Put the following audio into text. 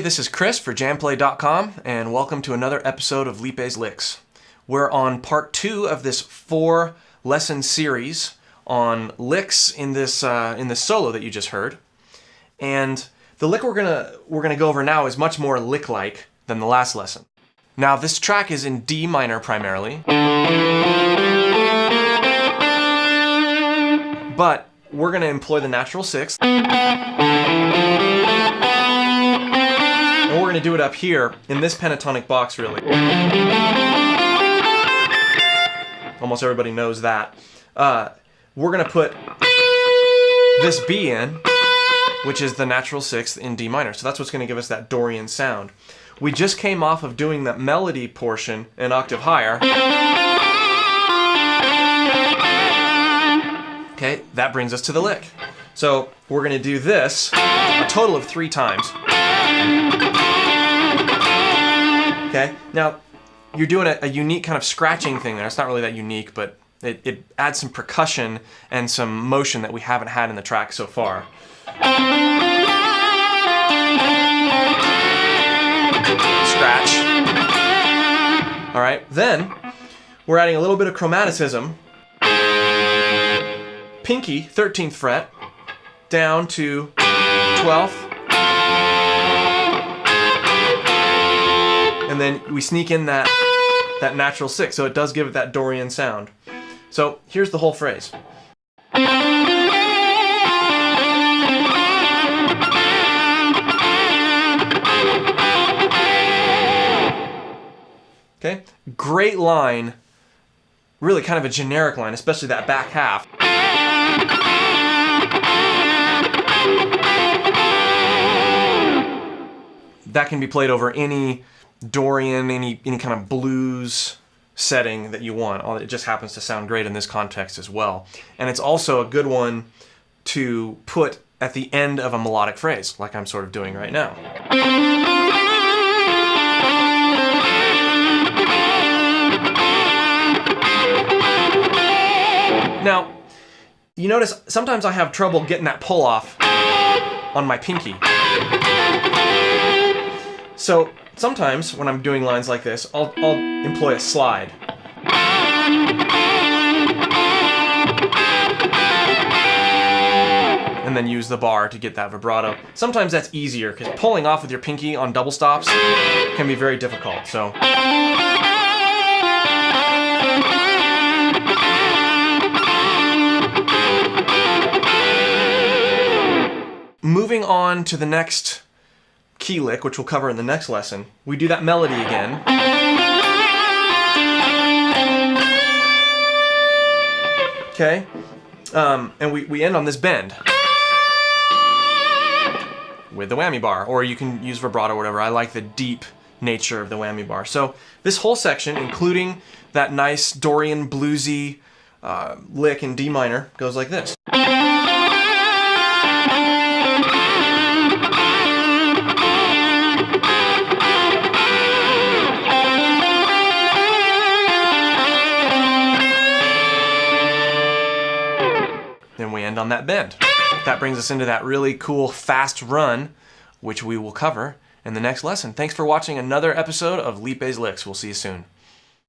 this is Chris for jamplay.com, and welcome to another episode of Lipe's Licks. We're on part 2 of this 4-lesson series on licks in this solo that you just heard. And the lick we're gonna go over now is much more lick-like than the last lesson. Now this track is in D minor primarily, but we're gonna employ the natural sixth. And we're going to do it up here in this pentatonic box, really. Almost everybody knows that. We're going to put this B in, which is the natural sixth in D minor. So that's what's going to give us that Dorian sound. We just came off of doing that melody portion an octave higher. Okay, that brings us to the lick. So we're going to do this a total of 3 times. Okay, now you're doing a unique kind of scratching thing there. It's not really that unique, but it adds some percussion and some motion that we haven't had in the track so far. Scratch. All right, then we're adding a little bit of chromaticism. Pinky, 13th fret, down to 12th. And then we sneak in that natural sixth, so it does give it that Dorian sound. So here's the whole phrase. Okay, great line, really kind of a generic line, especially that back half. That can be played over any Dorian, any kind of blues setting that you want. It just happens to sound great in this context as well. And it's also a good one to put at the end of a melodic phrase, like I'm sort of doing right now. Now, you notice sometimes I have trouble getting that pull off on my pinky. So sometimes when I'm doing lines like this, I'll employ a slide. And then use the bar to get that vibrato. Sometimes that's easier, because pulling off with your pinky on double stops can be very difficult. So moving on to the next key lick, which we'll cover in the next lesson, we do that melody again. Okay, and we end on this bend with the whammy bar, or you can use vibrato or whatever. I like the deep nature of the whammy bar. So this whole section, including that nice Dorian bluesy lick in D minor, goes like this. Then we end on that bend. That brings us into that really cool fast run, which we will cover in the next lesson. Thanks for watching another episode of Lipe's Licks. We'll see you soon.